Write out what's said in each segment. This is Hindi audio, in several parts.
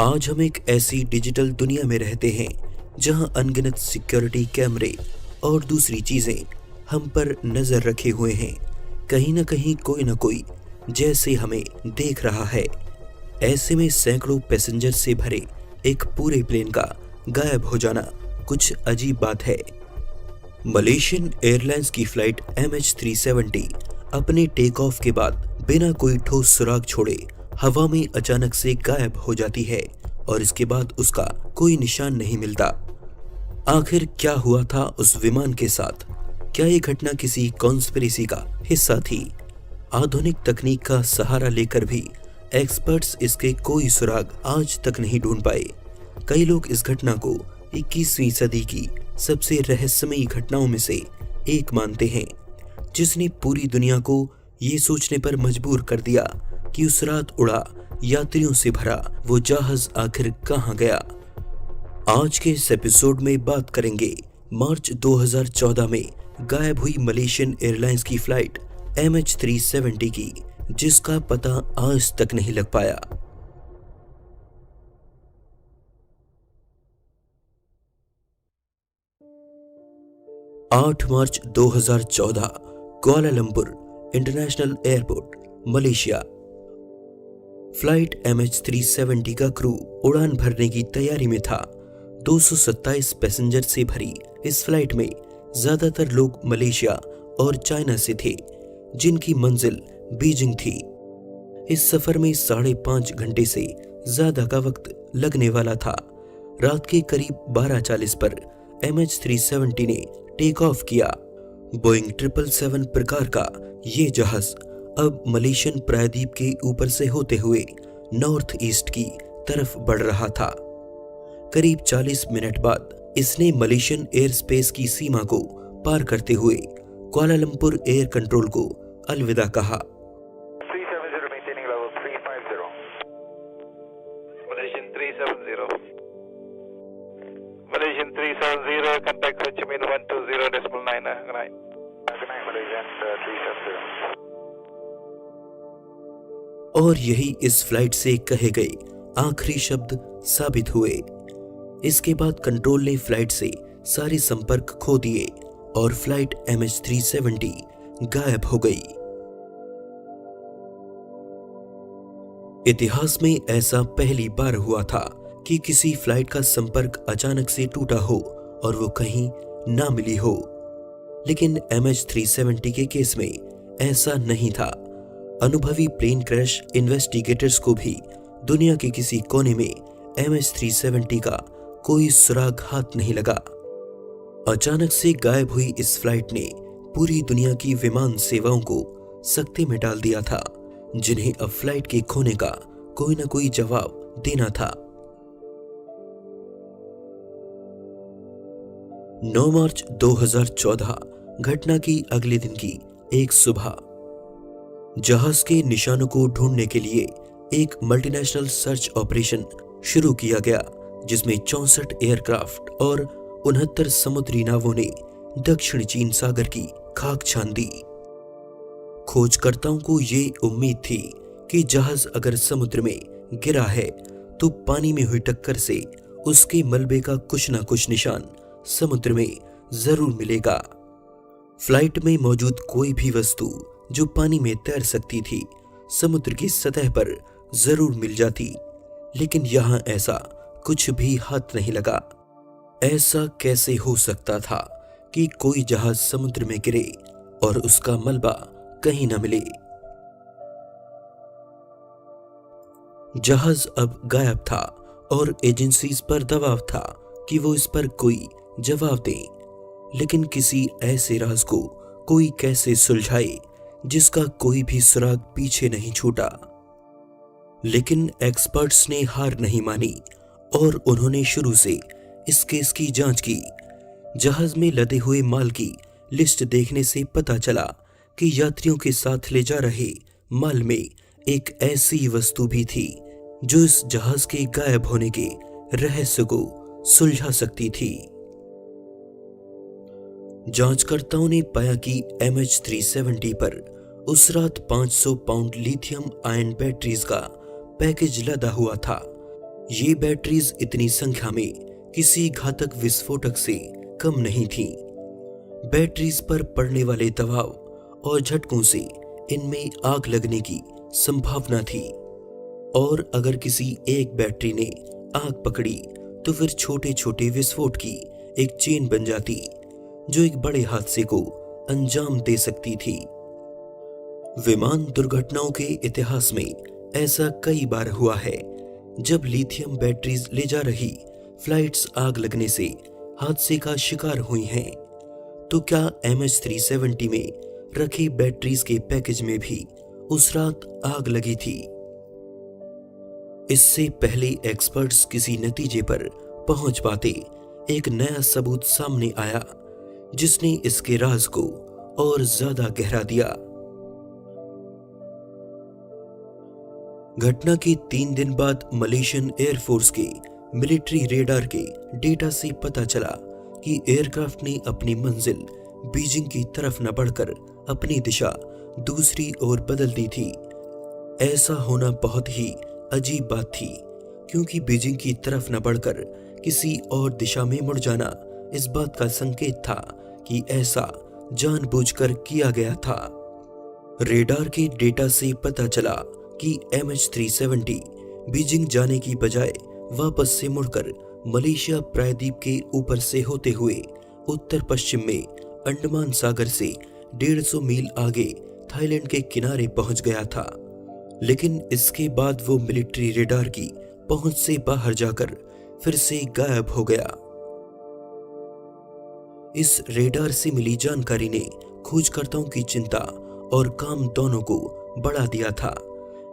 आज हम एक ऐसी डिजिटल दुनिया में रहते हैं जहां अनगिनत सिक्योरिटी कैमरे और दूसरी चीजें हम पर नजर रखे हुए हैं। कहीं ना कहीं कोई ना कोई जैसे हमें देख रहा है। ऐसे में सैकड़ों पैसेंजर से भरे एक पूरे प्लेन का गायब हो जाना कुछ अजीब बात है। मलेशियन एयरलाइंस की फ्लाइट MH370 अपने टेक ऑफ के बाद बिना कोई ठोस सुराग छोड़े हवा में अचानक से गायब हो जाती है और इसके बाद उसका कोई निशान नहीं मिलता। आखिर क्या हुआ था उस विमान के साथ? क्या ये घटना किसी कॉन्स्पिरेसी का हिस्सा थी? आधुनिक तकनीक का सहारा लेकर भी एक्सपर्ट्स इसके कोई सुराग आज तक नहीं ढूंढ पाए। कई लोग इस घटना को 21वीं सदी की सबसे रहस्यमयी घटनाओं में से एक मानते हैं, जिसने पूरी दुनिया को ये सोचने पर मजबूर कर दिया कि उस रात उड़ा यात्रियों से भरा वो जहाज आखिर कहां गया। आज के इस एपिसोड में बात करेंगे मार्च 2014 में गायब हुई मलेशियन एयरलाइंस की फ्लाइट MH370 की, जिसका पता आज तक नहीं लग पाया। आठ मार्च 2014 Kuala Lumpur international airport, Malaysia. Flight MH370 का क्रू उड़ान भरने की तैयारी में था। 227 पैसेंजर से भरी इस फ्लाइट में ज्यादातर लोग मलेशिया और चाइना से थे, जिनकी मंजिल बीजिंग थी। इस सफर में 5.5 घंटे से ज्यादा का वक्त लगने वाला था। रात के करीब 12:40 पर MH370 ने टेक ऑफ किया। बोइंग 777 प्रकार का ये जहाज अब मलेशियन प्रायद्वीप के ऊपर से होते हुए नॉर्थ ईस्ट की तरफ बढ़ रहा था। करीब 40 मिनट बाद इसने मलेशियन एयर स्पेस की सीमा को पार करते हुए कुआलालंपुर एयर कंट्रोल को अलविदा कहा। 370 maintaining level 350. Malaysian 370. Malaysian 370, contact Ho Chi Minh 120.9. Good night. Good night, Malaysian 370. और यही इस फ्लाइट से कहे गए आखिरी शब्द साबित हुए। इसके बाद कंट्रोल ने फ्लाइट से सारे संपर्क खो दिए और फ्लाइट MH370 गायब हो गई। इतिहास में ऐसा पहली बार हुआ था कि किसी फ्लाइट का संपर्क अचानक से टूटा हो और वो कहीं ना मिली हो। लेकिन MH370 के केस में ऐसा नहीं था। अनुभवी प्लेन क्रैश इन्वेस्टिगेटर्स को भी दुनिया के किसी कोने में MH370 का कोई सुराग हाथ नहीं लगा। अचानक से गायब हुई इस फ्लाइट ने पूरी दुनिया की विमान सेवाओं को सकते में डाल दिया था, जिन्हें अब फ्लाइट के खोने का कोई ना कोई जवाब देना था। 9 मार्च 2014 घटना की अगले दिन की एक सुबह जहाज के निशानों को ढूंढने के लिए एक मल्टीनेशनल सर्च ऑपरेशन शुरू किया गया, जिसमें 64 एयरक्राफ्ट और 69 समुद्री नावों ने दक्षिण चीन सागर की खाक छान दी। खोजकर्ताओं को ये उम्मीद थी कि जहाज अगर समुद्र में गिरा है तो पानी में हुई टक्कर से उसके मलबे का कुछ ना कुछ निशान समुद्र में जरूर मिलेगा। फ्लाइट में मौजूद कोई भी वस्तु जो पानी में तैर सकती थी समुद्र की सतह पर जरूर मिल जाती, लेकिन यहां ऐसा कुछ भी हाथ नहीं लगा। ऐसा कैसे हो सकता था कि कोई जहाज समुद्र में गिरे और उसका मलबा कहीं न मिले? जहाज अब गायब था और एजेंसीज पर दबाव था कि वो इस पर कोई जवाब दे, लेकिन किसी ऐसे राज को कोई कैसे सुलझाए जिसका कोई भी सुराग पीछे नहीं छूटा। लेकिन एक्सपर्ट्स ने हार नहीं मानी और उन्होंने शुरू से इस केस की जांच की। जहाज में लदे हुए माल की लिस्ट देखने से पता चला कि यात्रियों के साथ ले जा रहे माल में एक ऐसी वस्तु भी थी जो इस जहाज के गायब होने के रहस्य को सुलझा सकती थी। जांचकर्ताओं ने पाया कि MH370 पर उस रात 500 पाउंड लिथियम आयन बैटरीज का पैकेज लदा हुआ था। ये बैटरीज इतनी संख्या में किसी घातक विस्फोटक से कम नहीं थीं। बैटरीज पर पड़ने वाले दबाव और झटकों से इनमें आग लगने की संभावना थी, और अगर किसी एक बैटरी ने आग पकड़ी तो फिर छोटे छोटे विस्फोट की एक चेन बन जाती, जो एक बड़े हादसे को अंजाम दे सकती थी। विमान दुर्घटनाओं के इतिहास में ऐसा कई बार हुआ है, जब लिथियम बैटरीज ले जा रही फ्लाइट्स आग लगने से हादसे का शिकार हुई हैं। तो क्या MH370 में रखी बैटरीज के पैकेज में भी उस रात आग लगी थी? इससे पहले एक्सपर्ट्स किसी नतीजे पर पहुंच पाते, एक नया सबूत सामने आया जिसने इसके राज को और ज्यादा गहरा दिया। घटना के 3 दिन बाद मलेशियन एयरफोर्स के मिलिट्री रेडार के डेटा से पता चला कि एयरक्राफ्ट ने अपनी मंजिल बीजिंग की न बढ़कर अपनी दिशा दूसरी ओर बदल दी थी। ऐसा होना बहुत ही अजीब बात थी, क्योंकि बीजिंग की न बढ़कर किसी और दिशा में मुड़ जाना इस बात का संकेत था कि ऐसा जानबूझकर किया गया था। रेडार के डेटा से पता चला कि MH370 बीजिंग जाने की बजाय वापस से मुड़कर मलेशिया प्रायद्वीप के ऊपर से होते हुए उत्तर पश्चिम में अंडमान सागर से 150 मील आगे थाईलैंड के किनारे पहुंच गया था। लेकिन इसके बाद वो मिलिट्री रेडार की पहुंच से बाहर जाकर फिर से गायब हो गया। इस रेडार से मिली जानकारी ने खोजकर्ताओं की चिंता और काम दोनों को बढ़ा दिया था,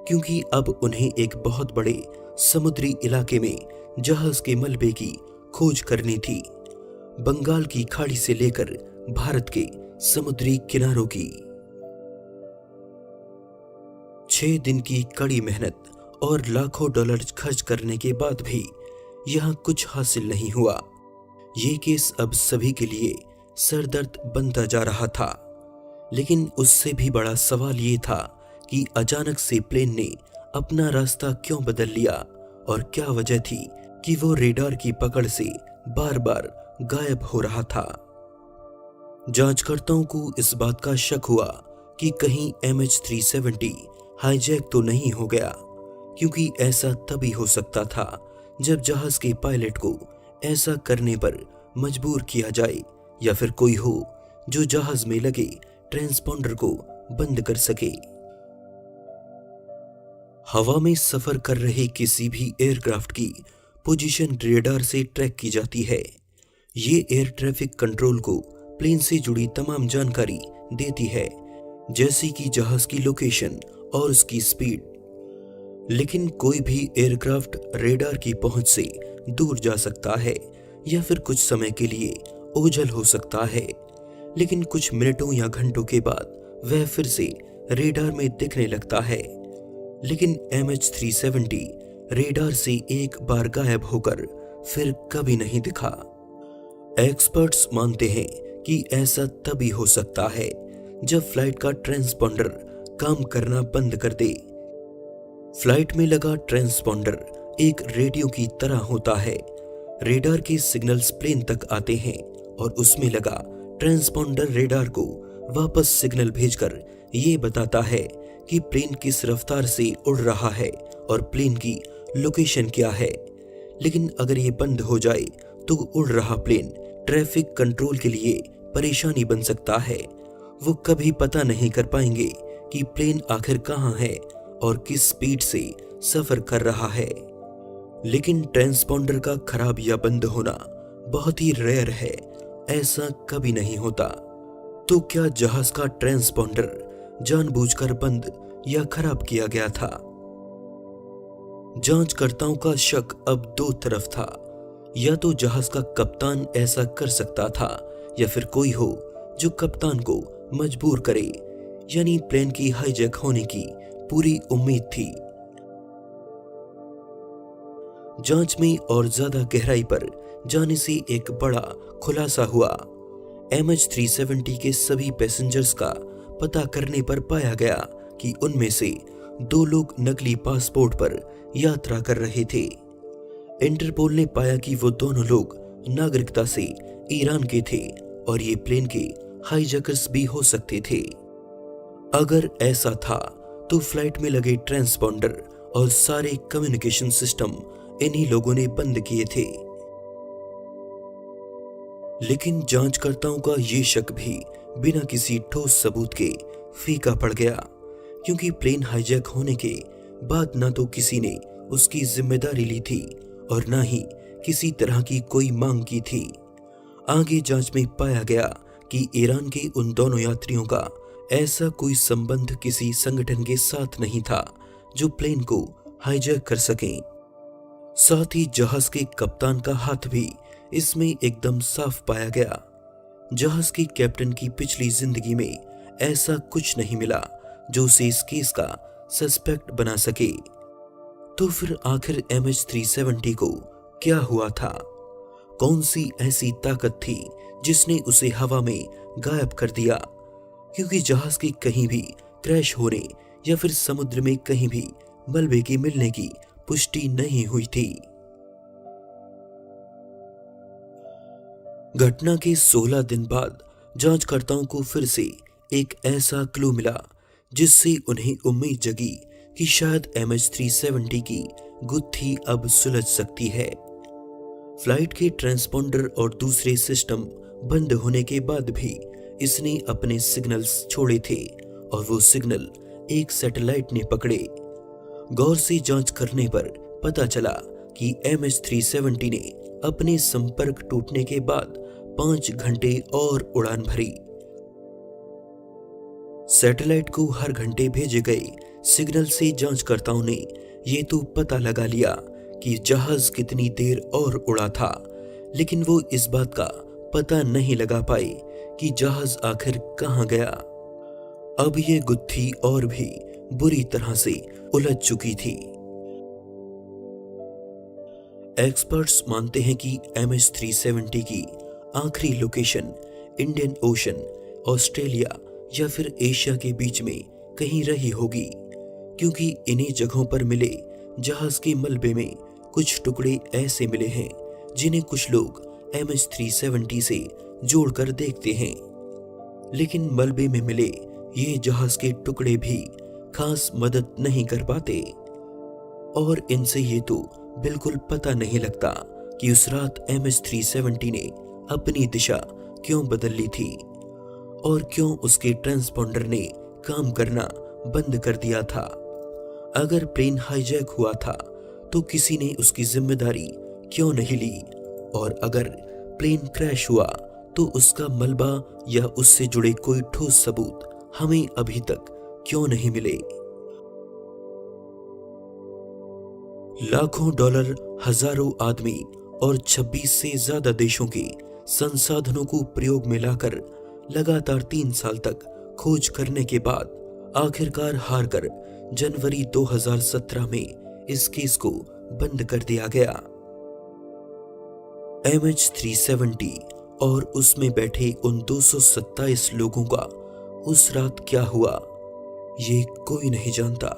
क्योंकि अब उन्हें एक बहुत बड़े समुद्री इलाके में जहाज के मलबे की खोज करनी थी, बंगाल की खाड़ी से लेकर भारत के समुद्री किनारों की। 6 दिन की कड़ी मेहनत और लाखों डॉलर खर्च करने के बाद भी यहां कुछ हासिल नहीं हुआ। ये केस अब सभी के लिए सरदर्द बनता जा रहा था। लेकिन उससे भी बड़ा सवाल ये था कि अचानक से प्लेन ने अपना रास्ता क्यों बदल लिया, और क्या वजह थी कि वो रेडार की पकड़ से बार बार गायब हो रहा था। जांचकर्ताओं को इस बात का शक हुआ कि कहीं MH370 हाईजैक तो नहीं हो गया, क्योंकि ऐसा तभी हो सकता था जब जहाज के पायलट को ऐसा करने पर मजबूर किया जाए, या फिर कोई हो जो जहाज में लगे ट्रांसपॉन्डर को बंद कर सके। हवा में सफर कर रहे किसी भी एयरक्राफ्ट की पोजीशन रेडार से ट्रैक की जाती है। ये एयर ट्रैफिक कंट्रोल को प्लेन से जुड़ी तमाम जानकारी देती है, जैसे कि जहाज की लोकेशन और उसकी स्पीड। लेकिन कोई भी एयरक्राफ्ट रेडार की पहुंच से दूर जा सकता है, या फिर कुछ समय के लिए ओझल हो सकता है, लेकिन कुछ मिनटों या घंटों के बाद वह फिर से रेडार में दिखने लगता है। लेकिन MH370 रेडार से एक बार गायब होकर फिर कभी नहीं दिखा। एक्सपर्ट्स मानते हैं कि ऐसा तभी हो सकता है जब फ्लाइट का ट्रांसपॉन्डर काम करना बंद कर दे। फ्लाइट में लगा ट्रांसपॉन्डर एक रेडियो की तरह होता है। रेडार के सिग्नल्स प्लेन तक आते हैं और उसमें लगा ट्रांसपॉन्डर रेडार को वापस सिग्नल भेजकर ये बताता है कि प्लेन किस रफ्तार से उड़ रहा है और प्लेन की लोकेशन क्या है। लेकिन अगर ये बंद हो जाए तो उड़ रहा प्लेन ट्रैफिक कंट्रोल के लिए परेशानी बन सकता है। वो कभी पता नहीं कर पाएंगे कि प्लेन आखिर कहाँ है और किस स्पीड से सफर कर रहा है। लेकिन ट्रांसपॉन्डर का खराब या बंद होना बहुत ही रेयर है, ऐसा कभी नहीं होता। तो क्या जहाज का ट्रांसपॉन्डर जानबूझकर बंद या खराब किया गया था? जांचकर्ताओं का शक अब दो तरफ था। या तो जहाज का कप्तान ऐसा कर सकता था, या फिर कोई हो जो कप्तान को मजबूर करे, यानी प्लेन की हाईजैक होने की पूरी उम्मीद थी। जांच में और ज्यादा गहराई पर जाने से एक बड़ा खुलासा हुआ। MH370 के सभी पैसेंजर्स का पता करने पर पाया गया कि उनमें से 2 लोग नकली पासपोर्ट पर यात्रा कर रहे थे। इंटरपोल ने पाया कि वो दोनों लोग नागरिकता से ईरान के थे और ये प्लेन के हाईजैकर्स भी हो सकते थे। अगर ऐसा था तो फ्लाइट में लगे ट्रांसपॉन्डर और सारे कम्युनिकेशन सिस्टम इन्हीं लोगों ने बंद किए थे। लेकिन जांचकर्ताओं का ये शक भी बिना किसी ठोस सबूत के फीका पड़ गया, क्योंकि प्लेन हाईजैक होने के बाद ना तो किसी ने उसकी जिम्मेदारी ली थी और ना ही किसी तरह की कोई मांग की थी। आगे जांच में पाया गया कि ईरान के उन दोनों यात्रियों का ऐसा कोई संबंध किसी संगठन के साथ नहीं था जो प्लेन को हाईजैक कर सके। साथ ही जहाज के कप्तान का हाथ भी इसमें एकदम साफ पाया गया। जहाज के कैप्टन की पिछली जिंदगी में ऐसा कुछ नहीं मिला जो उसे इस केस का सस्पेक्ट बना सके। तो फिर आखिर MH370 को क्या हुआ था? कौन सी ऐसी ताकत थी जिसने उसे हवा में गायब कर दिया? क्योंकि जहाज के कहीं भी क्रैश होने या फिर समुद्र में कहीं भी मलबे के मिलने की पुष्टि नहीं हुई थी। घटना के 16 दिन बाद जांचकर्ताओं को फिर से एक ऐसा क्लू मिला जिससे उन्हें उम्मीद जगी कि शायद MH370 की गुत्थी अब सुलझ सकती है। फ्लाइट के ट्रांसपॉन्डर और दूसरे सिस्टम बंद होने के बाद भी इसने अपने सिग्नल्स छोड़े थे और वो सिग्नल एक सैटेलाइट ने पकड़े। गौर से जांच करने पर पता चला कि MH370 ने अपने संपर्क टूटने के बाद 5 घंटे और उड़ान भरी। सैटेलाइट को हर घंटे भेजे गए सिग्नल से जांचकर्ताओं ने ये तो पता लगा लिया कि जहाज कितनी देर और उड़ा था, लेकिन वो इस बात का पता नहीं लगा पाए कि जहाज आखिर कहां गया। अब ये गुत्थी और भी बुरी तरह से उलझ चुकी थी। एक्सपर्ट्स मानते हैं कि MH370 की आखिरी लोकेशन इंडियन ओशन, ऑस्ट्रेलिया या फिर एशिया के बीच में कहीं रही होगी, क्योंकि इन्हीं जगहों पर मिले जहाज के मलबे में कुछ टुकड़े ऐसे मिले हैं जिन्हें कुछ लोग MH370 से जोड़कर देखते हैं। लेकिन मलबे में मिले ये जहाज के टुकड़े भी खास मदद नहीं कर पाते और इनसे ये तो बिल्कुल पता नहीं लगता कि उस रात MH370 ने अपनी दिशा क्यों बदल ली थी और क्यों उसके ट्रांसपॉन्डर ने काम करना बंद कर दिया था। अगर प्लेन हाईजैक हुआ था तो किसी ने उसकी जिम्मेदारी क्यों नहीं ली, और अगर प्लेन क्रैश हुआ तो उसका मलबा या उससे जुड़े कोई ठोस सबूत हमें अभी तक क्यों नहीं मिले। लाखों डॉलर, हजारों आदमी और 26 से ज्यादा देशों के संसाधनों को प्रयोग में लाकर लगातार 3 साल तक खोज करने के बाद आखिरकार हारकर जनवरी 2017 में इस केस को बंद कर दिया गया। MH370 और उसमें बैठे उन 227 लोगों का उस रात क्या हुआ, ये कोई नहीं जानता।